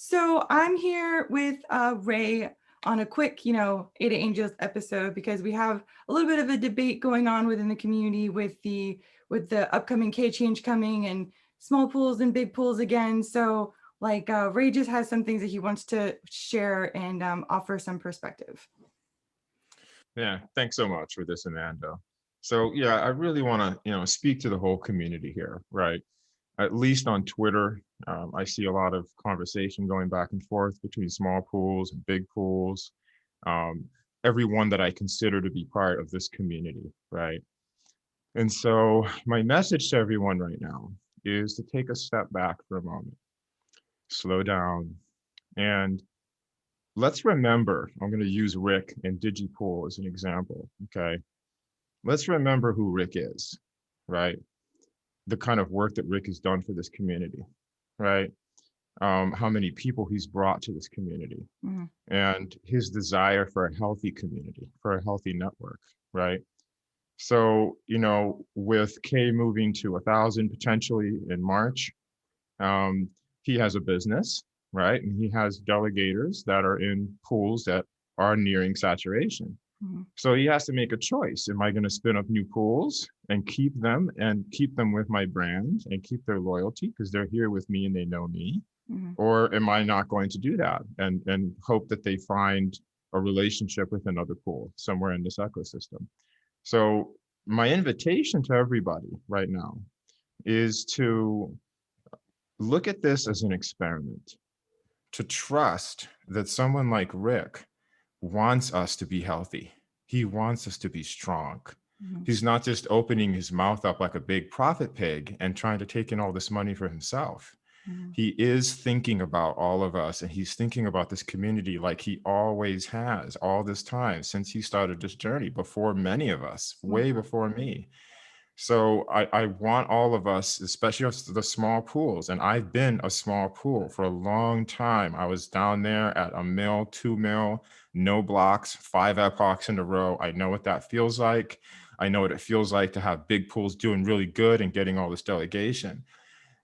So I'm here with Ray on a quick, Ada Angels episode because we have a little bit of a debate going on within the community with the upcoming K change coming and small pools and big pools again. So Ray just has some things that he wants to share and offer some perspective. Yeah, thanks so much for this, Amanda. So yeah, I really want to, speak to the whole community here, right? At least on Twitter, I see a lot of conversation going back and forth between small pools and big pools. Um, Everyone that I consider to be part of this community, right? And so my message to everyone right now is to take a step back for a moment, slow down, and let's remember. I'm going to use Rick and Digipool as an example, okay? Let's remember who Rick is, right? The kind of work that Rick has done for this community, right? How many people he's brought to this community, Mm-hmm. and his desire for a healthy community, for a healthy network, right? So, with Kay moving to 1,000 potentially in March, um, he has a business, right? And he has delegators that are in pools that are nearing saturation. Mm-hmm. So he has to make a choice. Am I going to spin up new pools and keep them with my brand and keep their loyalty because they're here with me and they know me? Mm-hmm. Or am I not going to do that and hope that they find a relationship with another pool somewhere in this ecosystem? So my invitation to everybody right now is to look at this as an experiment, to trust that someone like Rick wants us to be healthy. He wants us to be strong. Mm-hmm. He's not just opening his mouth up like a big profit pig and trying to take in all this money for himself. Mm-hmm. He is thinking about all of us, and he's thinking about this community like he always has all this time since he started this journey before many of us, way before me. So I want all of us, especially the small pools, and I've been a small pool for a long time. I was down there at 1 mil, 2 mil, no blocks, 5 epochs in a row. I know what that feels like. I know what it feels like to have big pools doing really good and getting all this delegation.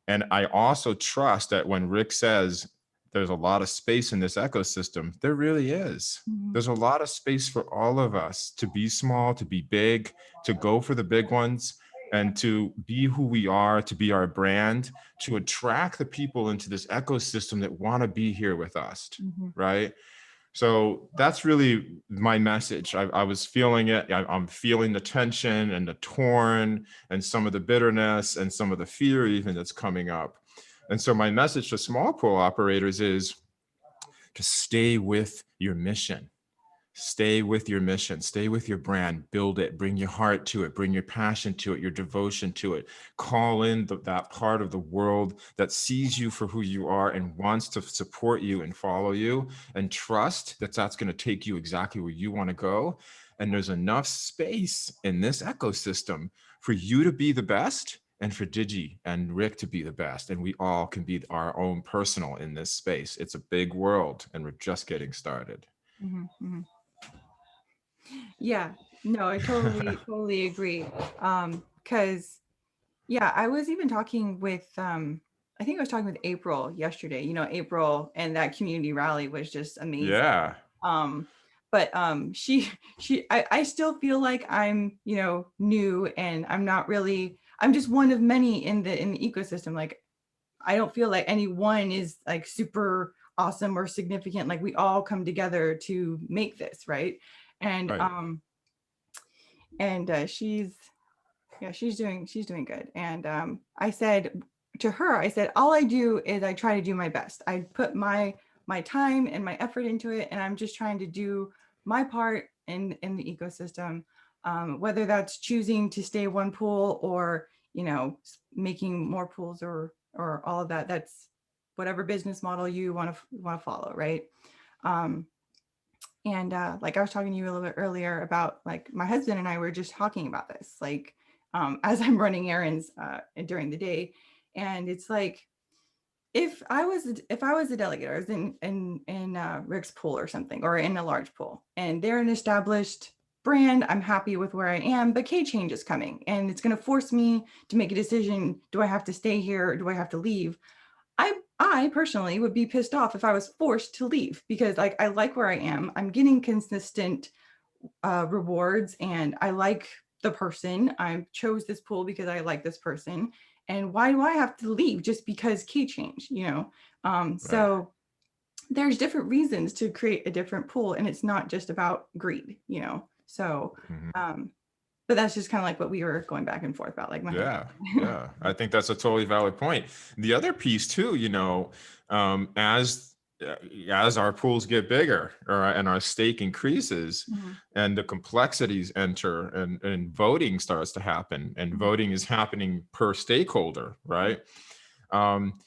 And I also trust that when Rick says there's a lot of space in this ecosystem, there really is. Mm-hmm. There's a lot of space for all of us to be small, to be big, to go for the big ones, and to be who we are, to be our brand, to attract the people into this ecosystem that want to be here with us, Mm-hmm. right? So that's really my message. I was feeling it. I'm feeling the tension and the torn and some of the bitterness and some of the fear even that's coming up. And so my message to small pool operators is to stay with your mission. Stay with your mission, stay with your brand, build it, bring your heart to it, bring your passion to it, your devotion to it. Call in that part of the world that sees you for who you are and wants to support you and follow you, and trust that that's going to take you exactly where you want to go. And there's enough space in this ecosystem for you to be the best and for Digi and Rick to be the best. And we all can be our own personal in this space. It's a big world and we're just getting started. Mm-hmm. Mm-hmm. Yeah, no, I totally agree. Because yeah, I was even talking with I think I was talking with April yesterday. April and that community rally was just amazing. Yeah. Um, but I still feel like I'm, new and I'm not really, I'm just one of many in the ecosystem. Like I don't feel like any one is like super awesome or significant. Like we all come together to make this, right? And Right. um and she's doing good. And I said to her, I said, all I do is I try to do my best. I put my time and my effort into it, and I'm just trying to do my part in the ecosystem, whether that's choosing to stay one pool or making more pools or all of that. That's whatever business model you want to follow, right? um, and like I was talking to you a little bit earlier about, like, my husband and I were just talking about this, like, as I'm running errands during the day. And it's like, if I was a delegate, I was in Rick's pool or something, or in a large pool, and they're an established brand. I'm happy with where I am, but K change is coming, and it's going to force me to make a decision. Do I have to stay here, or do I have to leave? I I personally would be pissed off if I was forced to leave, because like I like where I am. I'm getting consistent rewards, and I like the person. I chose this pool because I like this person. And why do I have to leave just because key change, you know? Right. So there's different reasons to create a different pool, and it's not just about greed, you know? So, Mhm. um, but that's just kind of like what we were going back and forth about, like my husband. Yeah, yeah. I think that's a totally valid point. The other piece too, um, as as our pools get bigger, and our stake increases, Mhm, and the complexities enter, and voting starts to happen, and mhm, voting is happening per stakeholder, right? Um,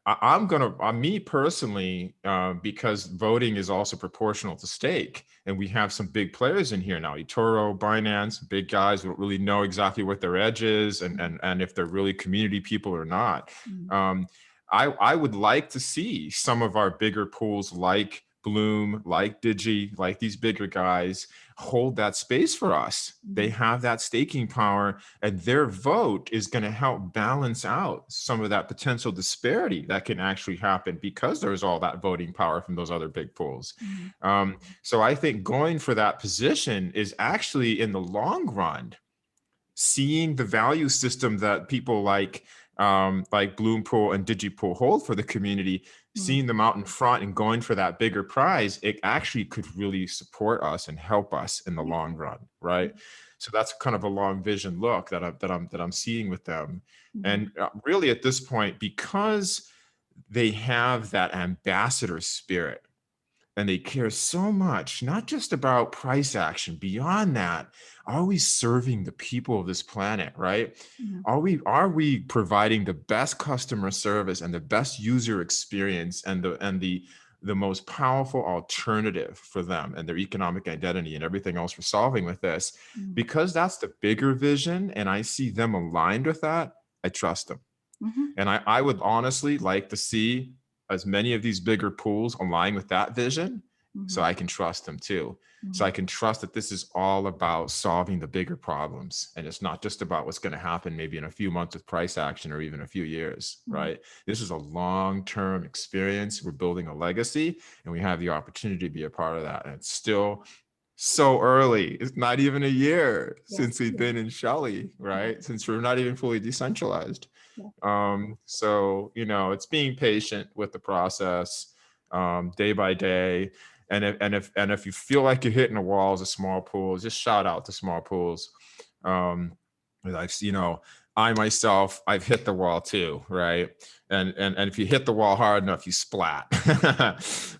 I'm gonna, me personally, because voting is also proportional to stake, and we have some big players in here now, eToro, Binance, big guys who don't really know exactly what their edge is, and if they're really community people or not. mhm, Um, I would like to see some of our bigger pools like Bloom, like Digi, like these bigger guys hold that space for us. They mhm, have that staking power, and their vote is going to help balance out some of that potential disparity that can actually happen because there's all that voting power from those other big pools. mhm, So I think going for that position is actually, in the long run, seeing the value system that people like Bloompool and Digipool hold for the community, mhm, seeing them out in front and going for that bigger prize, it actually could really support us and help us in the yeah, long run, right? So that's kind of a long vision look that I'm seeing with them. mhm, And really at this point, because they have that ambassador spirit, and they care so much, not just about price action, beyond that, are we serving the people of this planet, right? mhm, Are we providing the best customer service and the best user experience, and the most powerful alternative for them and their economic identity and everything else we're solving with this? mhm, Because that's the bigger vision, and I see them aligned with that, I trust them. mhm, And I would honestly like to see as many of these bigger pools align with that vision, so mhm, I can trust them too. So I mhm, can trust that this is all about solving the bigger problems. And it's not just about what's going to happen maybe in a few months with price action or even a few years, mhm, right? This is a long-term experience. We're building a legacy, and we have the opportunity to be a part of that. And it's still so early. It's not even a year yeah, since we've been in Shelly, yeah, right? Since we're not even fully decentralized. yeah, So, it's being patient with the process, day by day. And if you feel like you're hitting a wall as a small pool, just shout out to small pools. Um, I've, I myself, I've hit the wall too, right? And if you hit the wall hard enough, you splat.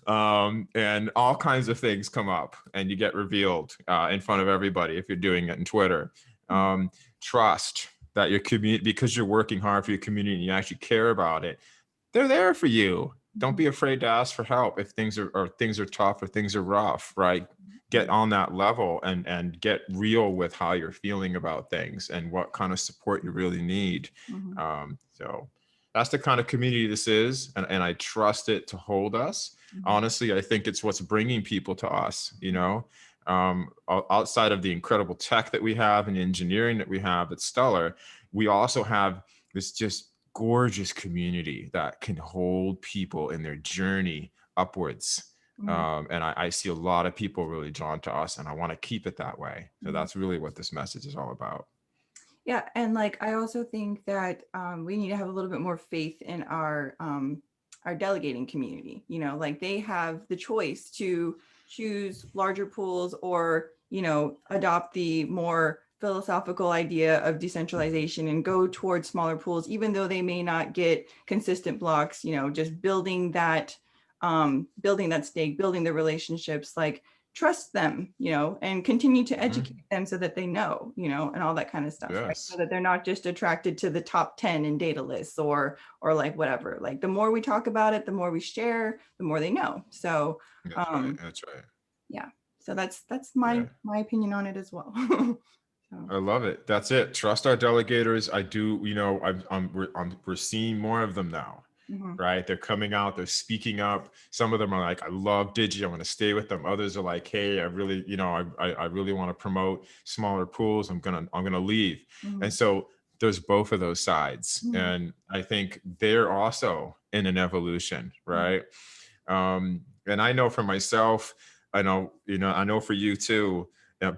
And all kinds of things come up, and you get revealed in front of everybody if you're doing it in Twitter. mhm, Trust that your community, because you're working hard for your community and you actually care about it, they're there for you. Don't mhm, be afraid to ask for help if things are tough or things are rough, right? Get mhm, on that level, and get real with how you're feeling about things and what kind of support you really need. mhm, So that's the kind of community this is, and I trust it to hold us. mhm, Honestly, I think it's what's bringing people to us, mhm, outside of the incredible tech that we have and engineering that we have at Stellar. We also have this just gorgeous community that can hold people in their journey upwards. mhm, And I see a lot of people really drawn to us, and I want to keep it that way. So mhm. that's really what this message is all about. Yeah, and like I also think that we need to have a little bit more faith in our delegating community. You know, like they have the choice to choose larger pools, or adopt the more philosophical idea of decentralization and go towards smaller pools, even though they may not get consistent blocks. You know, just building that stake, building the relationships, like trust them, and continue to Mhm. educate them so that they know, and all that kind of stuff, right? So Yes, that they're not just attracted to the top 10 in data lists, or like whatever. Like the more we talk about it, the more we share, the more they know. So that's right. um That's right. yeah. So that's my Yeah. my opinion on it as well. So I love it. That's it. Trust our delegators. I do, we're seeing more of them now, mhm, right? They're coming out, they're speaking up. Some of them are like, I love Digi, I want to stay with them. Others are like, hey, I really, I really want to promote smaller pools. I'm gonna leave. And mhm, so there's both of those sides. Mhm. And I think they're also in an evolution, right? And I know for myself, I know, I know for you too,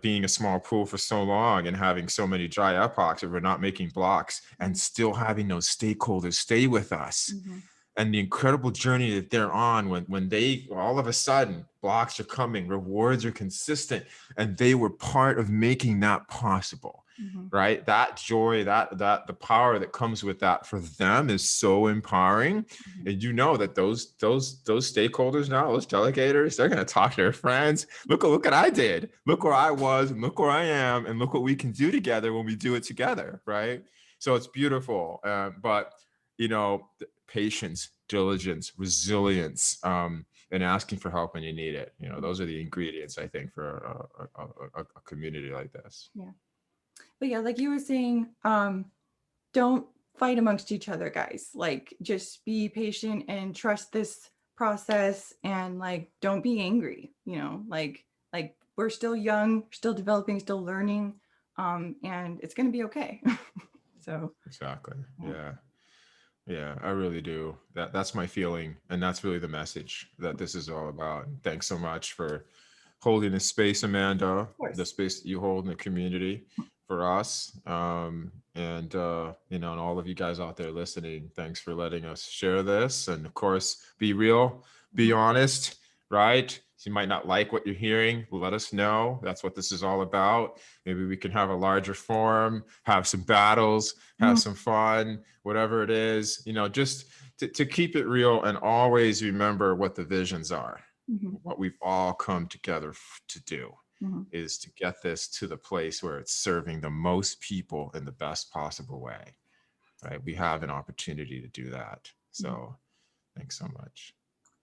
being a small pool for so long and having so many dry epochs where we're not making blocks and Mhm. still having those stakeholders stay with us, Mhm. and the incredible journey that they're on when they all of a sudden blocks are coming, rewards are consistent, and they were part of making that possible, Mhm. right? That joy, that the power that comes with that for them is so empowering. Mhm. And that those stakeholders now, those delegators, they're going to talk to their friends. Look what I did. Look where I was, and look where I am, and look what we can do together when we do it together, right? So it's beautiful. But patience, diligence, resilience, and asking for help when you need it. Those are the ingredients, I think, for a community like this. Yeah. But yeah, like you were saying, don't fight amongst each other, guys. Like, just be patient and trust this process, and like, don't be angry, like we're still young, still developing, still learning, and it's going to be okay. So, Exactly. yeah. Yeah. Yeah, I really do. That's my feeling, and that's really the message that this is all about. And thanks so much for holding the space, Amanda, Of the course. space that you hold in the community for us. And and all of you guys out there listening, thanks for letting us share this. And of course, be real, be Mhm. honest, right? You might not like what you're hearing. Let us know. That's what this is all about. Maybe we can have a larger forum, have some battles, have Mhm. some fun, whatever it is, just to keep it real and always remember what the visions are. Mhm. What we've all come together to do Mhm. is to get this to the place where it's serving the most people in the best possible way, right? We have an opportunity to do that. Mhm. So thanks so much.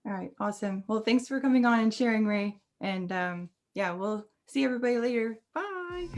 All right, awesome. Well, thanks for coming on and sharing, Ray. And yeah, we'll see everybody later. Bye.